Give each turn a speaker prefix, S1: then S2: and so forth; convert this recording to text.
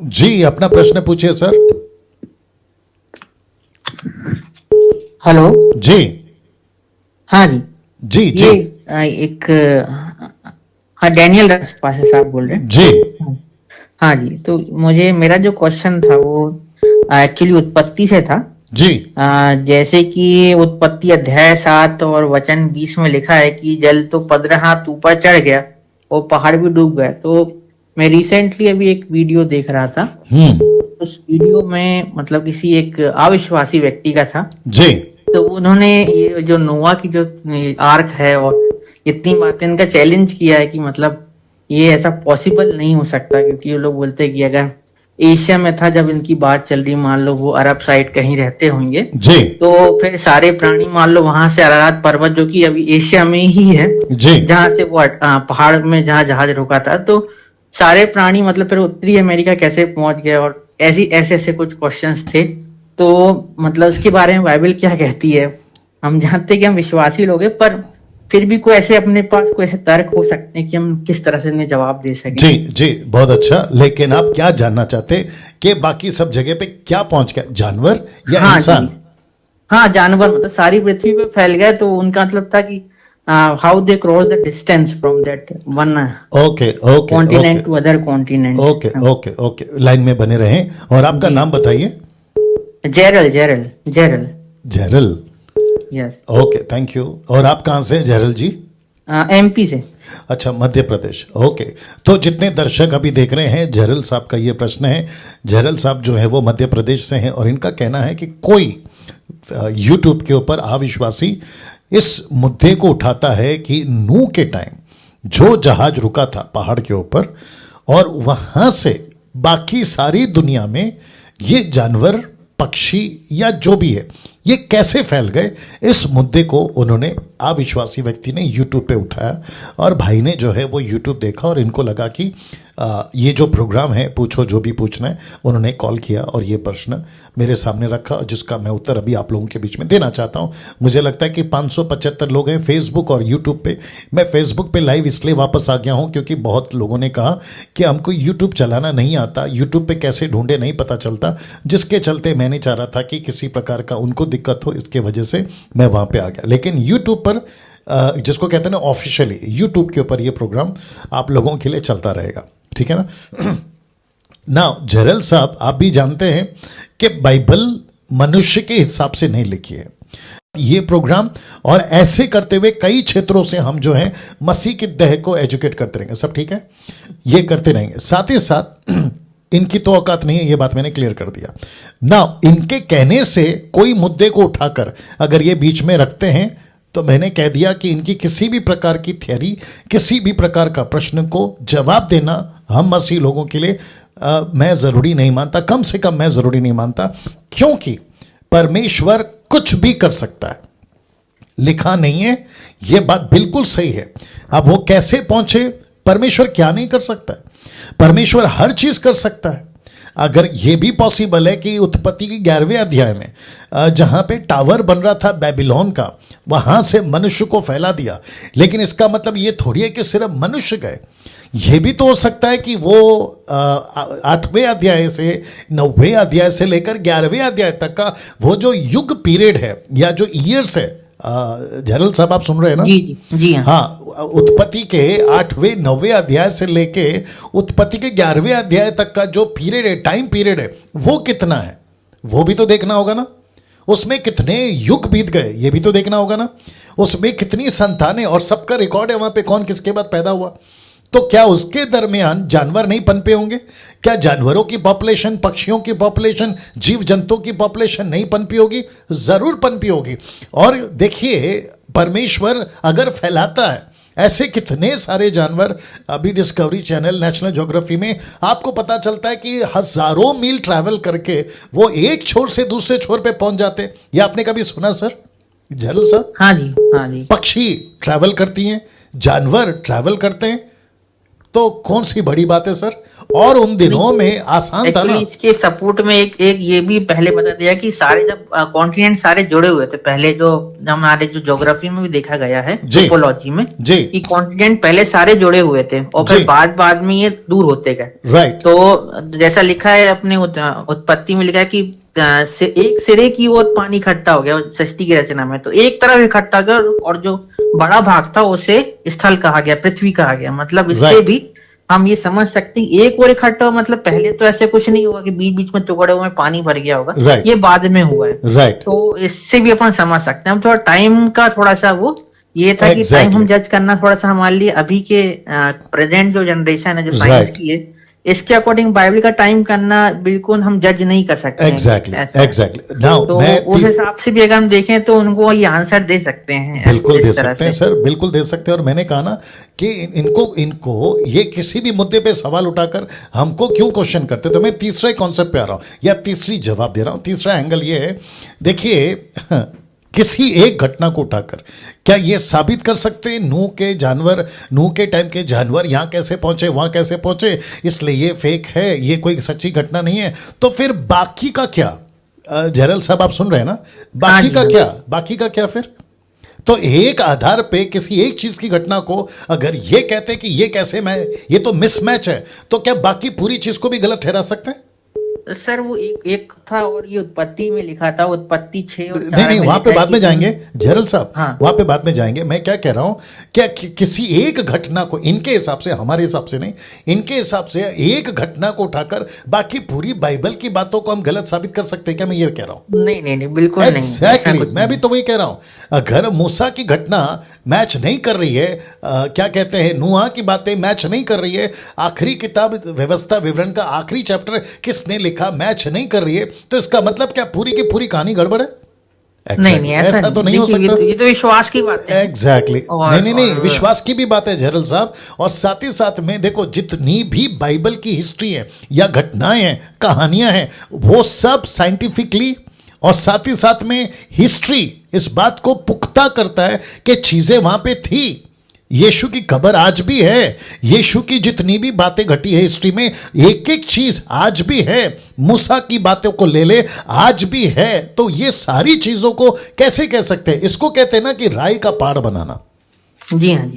S1: जी, अपना प्रश्न पूछिए सर।
S2: हेलो।
S1: जी
S2: हाँ जी।
S1: जी जी
S2: ये एक हाँ, डैनियल पाशा साहब बोल रहे हैं।
S1: जी
S2: हाँ। हाँ जी, तो मुझे मेरा जो क्वेश्चन था वो एक्चुअली उत्पत्ति से था।
S1: जी
S2: जैसे कि उत्पत्ति अध्याय 7 और वचन 20 में लिखा है कि जल तो 15 हाथ ऊपर चढ़ गया और पहाड़ भी डूब गया। तो मैं रिसेंटली अभी एक वीडियो देख रहा था। उस वीडियो में मतलब किसी एक अविश्वासी व्यक्ति का था।
S1: जी
S2: तो उन्होंने ये जो नोआ की जो आर्क है और इतनी बातें इनका चैलेंज किया है कि मतलब ये ऐसा पॉसिबल नहीं हो सकता, क्योंकि ये लोग बोलते हैं कि अगर एशिया में था जब इनकी बात चल रही, मान लो वो अरब साइड कहीं रहते होंगे,
S1: जी
S2: तो फिर सारे प्राणी मान लो वहां से अरारात पर्वत जो कि अभी एशिया में ही है,
S1: जी
S2: जहां से वो पहाड़ में जहां जहाज रुका था, तो सारे प्राणी मतलब फिर उत्तरी अमेरिका कैसे पहुंच गए, और ऐसे ऐसे कुछ क्वेश्चंस थे। तो मतलब इसके बारे में बाइबल क्या कहती है? हम जानते हैं कि हम विश्वासी लोग हैं, पर फिर भी कोई ऐसे अपने पास कोई ऐसे तर्क हो सकते हैं कि हम किस तरह से इन्हें जवाब दे सकें।
S1: जी जी, बहुत अच्छा। लेकिन आप क्या जानना चाहते कि बाकी सब जगह पे क्या पहुंच गया, जानवर या
S2: हाँ जी।
S1: इंसान?
S2: हाँ, जानवर मतलब सारी पृथ्वी पे फैल गए, तो उनका मतलब था कि how they cross the distance from that one
S1: okay okay okay
S2: continent to other continent.
S1: Okay okay okay, line में बने रहें। और आपका
S2: जी।
S1: नाम बताइए।
S2: जेरल जेरल जेरल।
S1: जहरल।
S2: यस।
S1: Okay, thank you. और आप कहाँ से हैं जहरल जी?
S2: एमपी से।
S1: अच्छा, मध्य प्रदेश। ओके। तो जितने दर्शक अभी देख रहे हैं, जहरल साहब का ये प्रश्न है। जहरल साहब जो है वो मध्य प्रदेश से हैं और इनका कहना है कि कोई यूट्यूब के ऊपर अविश्वासी इस मुद्दे को उठाता है कि नूह के टाइम जो जहाज रुका था पहाड़ के ऊपर, और वहां से बाकी सारी दुनिया में ये जानवर, पक्षी या जो भी है, ये कैसे फैल गए। इस मुद्दे को उन्होंने, अविश्वासी व्यक्ति ने यूट्यूब पे उठाया, और भाई ने जो है वो यूट्यूब देखा और इनको लगा कि ये जो प्रोग्राम है पूछो जो भी पूछना है, उन्होंने कॉल किया और ये प्रश्न मेरे सामने रखा, जिसका मैं उत्तर अभी आप लोगों के बीच में देना चाहता हूं। मुझे लगता है कि 575 लोग हैं फेसबुक और यूट्यूब पे। मैं फेसबुक पे लाइव इसलिए वापस आ गया हूं क्योंकि बहुत लोगों ने कहा कि हमको यूट्यूब चलाना नहीं आता, यूट्यूब पे कैसे ढूंढे नहीं पता चलता, जिसके चलते मैं नहीं चाह रहा था कि किसी प्रकार का उनको दिक्कत हो, इसके वजह से मैं वहाँ पे आ गया। लेकिन यूट्यूब पर जिसको कहते हैं ना ऑफिशियली, यूट्यूब के ऊपर ये प्रोग्राम आप लोगों के लिए चलता रहेगा, ठीक है ना। ना जरल साहब, आप भी जानते हैं कि बाइबल मनुष्य के हिसाब से नहीं लिखी है ये प्रोग्राम, और ऐसे करते हुए कई क्षेत्रों से हम जो है मसीह की देह को एजुकेट करते रहेंगे। सब ठीक है, ये करते रहेंगे। साथ ही साथ इनकी तो औकात नहीं है, ये बात मैंने क्लियर कर दिया ना। इनके कहने से कोई मुद्दे को उठाकर अगर ये बीच में रखते हैं, तो मैंने कह दिया कि इनकी किसी भी प्रकार की थ्योरी, किसी भी प्रकार का प्रश्न को जवाब देना हम मसीह लोगों के लिए मैं ज़रूरी नहीं मानता, कम से कम मैं ज़रूरी नहीं मानता, क्योंकि परमेश्वर कुछ भी कर सकता है, लिखा नहीं है, यह बात बिल्कुल सही है। अब वो कैसे पहुंचे, परमेश्वर क्या नहीं कर सकता है? परमेश्वर हर चीज कर सकता है। अगर यह भी पॉसिबल है कि उत्पत्ति के 11वें अध्याय में जहां पे टावर बन रहा था बेबीलोन का, वहां से मनुष्य को फैला दिया, लेकिन इसका मतलब ये थोड़ी है कि सिर्फ मनुष्य गए। यह भी तो हो सकता है कि वो 8वें अध्याय से 9वें अध्याय से लेकर 11वें अध्याय तक का वो जो युग पीरियड है या जो ईयर्स है, जनरल साहब आप सुन रहे हैं ना?
S2: जी जी जी
S1: हाँ, उत्पत्ति के 8वें 9वें अध्याय से लेके उत्पत्ति के 11वें अध्याय तक का जो पीरियड है, टाइम पीरियड है, वो कितना है, वो भी तो देखना होगा ना। उसमें कितने युग बीत गए, ये भी तो देखना होगा ना। उसमें कितनी संतानें, और सबका रिकॉर्ड है वहां पे कौन किसके बाद पैदा हुआ। तो क्या उसके दरमियान जानवर नहीं पनपे होंगे? क्या जानवरों की पॉपुलेशन, पक्षियों की पॉपुलेशन, जीव जंतुओं की पॉपुलेशन नहीं पनपी होगी? जरूर पनपी होगी। और देखिए, परमेश्वर अगर फैलाता है ऐसे कितने सारे जानवर, अभी डिस्कवरी चैनल, नेशनल ज्योग्राफी में आपको पता चलता है कि हजारों मील ट्रैवल करके वो एक छोर से दूसरे छोर पे पहुंच जाते। ये आपने कभी सुना सर, जरल साहब?
S2: हाँ जी हाँ जी।
S1: पक्षी ट्रैवल करती हैं, जानवर ट्रैवल करते हैं, तो कौन सी बड़ी बात है सर? और उन दिनों में आसान था ना।
S2: एक्चुअली इसके सपोर्ट में एक एक ये भी पहले बता दिया कि सारे जब कॉन्टिनेंट सारे जुड़े हुए थे पहले, जो हमारे जो ज्योग्राफी में भी देखा गया है,
S1: जी।
S2: टोपोलॉजी में,
S1: जी
S2: कि कॉन्टिनेंट पहले सारे जुड़े हुए थे और
S1: जी।
S2: फिर बाद में ये दूर होते गए।
S1: राइट।
S2: तो जैसा लिखा है अपने उत्पत्ति में लिखा है कि एक सिरे की ओर पानी इकट्ठा हो गया सृष्टि की रचना में, तो एक तरफ इकट्ठा गया और जो बड़ा भाग था उसे स्थल कहा गया, पृथ्वी कहा गया। मतलब इससे
S1: Right.
S2: भी हम ये समझ सकते हैं एक और इकट्ठा हो, मतलब पहले तो ऐसे कुछ नहीं हुआ कि बीच बीच में टुकड़े हुए पानी भर गया होगा।
S1: Right.
S2: ये बाद में हुआ है।
S1: राइट।
S2: तो इससे भी अपन समझ सकते हैं। हम थोड़ा टाइम का थोड़ा सा वो ये था कि
S1: Exactly.
S2: टाइम हम जज करना थोड़ा सा हमारे लिए अभी के प्रेजेंट जो जनरेशन है, जो साइंस
S1: Right.
S2: की है, इसके अकॉर्डिंग बाइबल का टाइम करना बिल्कुल हम जज नहीं कर सकते हैं।
S1: एग्जैक्टली
S2: ऐसा।
S1: एग्जैक्टली। नाउ
S2: तो
S1: मैं
S2: उस हिसाब से भी अगर हम देखें तो उनको ये आंसर दे सकते हैं।
S1: बिल्कुल
S2: इस
S1: दे
S2: तरह
S1: सकते हैं
S2: से।
S1: सर, बिल्कुल दे सकते हैं। और मैंने कहा ना कि इनको ये किसी भी मुद्दे पे सवाल उठाकर हमको क्यों क्वेश्चन करते, तो मैं तीसरे कॉन्सेप्ट पे आ रहा हूं या तीसरी जवाब दे रहा हूं। तीसरा एंगल ये है, देखिए किसी एक घटना को उठाकर क्या ये साबित कर सकते हैं नूह के टाइम के जानवर यहाँ कैसे पहुंचे, वहां कैसे पहुंचे, इसलिए ये फेक है, ये कोई सच्ची घटना नहीं है। तो फिर बाकी का क्या? जरल साहब आप सुन रहे हैं ना, बाकी का क्या, बाकी का क्या फिर? तो एक आधार पे किसी एक चीज की घटना को अगर ये कहते कि ये कैसे ये तो मिसमैच है, तो क्या बाकी पूरी चीज को भी गलत ठहरा सकते हैं?
S2: सर वो एक था और ये उत्पत्ति में लिखा था, उत्पत्ति 6 और 4
S1: नहीं,
S2: में
S1: वहां पे
S2: लिखा है
S1: बाद में
S2: कि-
S1: जाएंगे जरल साहब।
S2: हाँ।
S1: वहां पे बाद में जाएंगे। मैं क्या कह रहा हूं, क्या किसी एक घटना को इनके हिसाब से, हमारे हिसाब से नहीं, इनके हिसाब से एक घटना को उठाकर बाकी पूरी बाइबल की बातों को हम गलत साबित कर सकते हैं क्या? मैं ये कह रहा हूं।
S2: नहीं बिल्कुल नहीं, ऐसा
S1: एग्जैक्टली,
S2: कुछ
S1: मैं भी तो वही कह रहा हूं। अगर मूसा की घटना मैच नहीं कर रही है, क्या कहते हैं, नूह की बातें मैच नहीं कर रही है, आखिरी किताब व्यवस्था विवरण का आखिरी चैप्टर किसने लिखा मैच नहीं कर रही है, तो इसका मतलब क्या पूरी की पूरी कहानी गड़बड़ है?
S2: नहीं
S1: ऐसा तो नहीं हो
S2: देखिए,
S1: सकता।
S2: ये तो विश्वास की बात है।
S1: एग्जैक्टली।
S2: और-
S1: नहीं,
S2: और-
S1: विश्वास की भी बात है जरल साहब। और साथ ही साथ में देखो, जितनी भी बाइबल की हिस्ट्री है या घटनाएं हैं, कहानियां हैं, वो सब साइंटिफिकली, और साथ ही साथ में हिस्ट्री इस बात को पुख्ता करता है कि चीजें वहां पे थी। यीशु की खबर आज भी है, यीशु की जितनी भी बातें घटी है हिस्ट्री में, एक एक चीज आज भी है। मूसा की बातों को ले आज भी है। तो ये सारी चीजों को कैसे कह सकते हैं? इसको कहते हैं ना कि राई का पहाड़ बनाना।
S2: जी हाँ जी।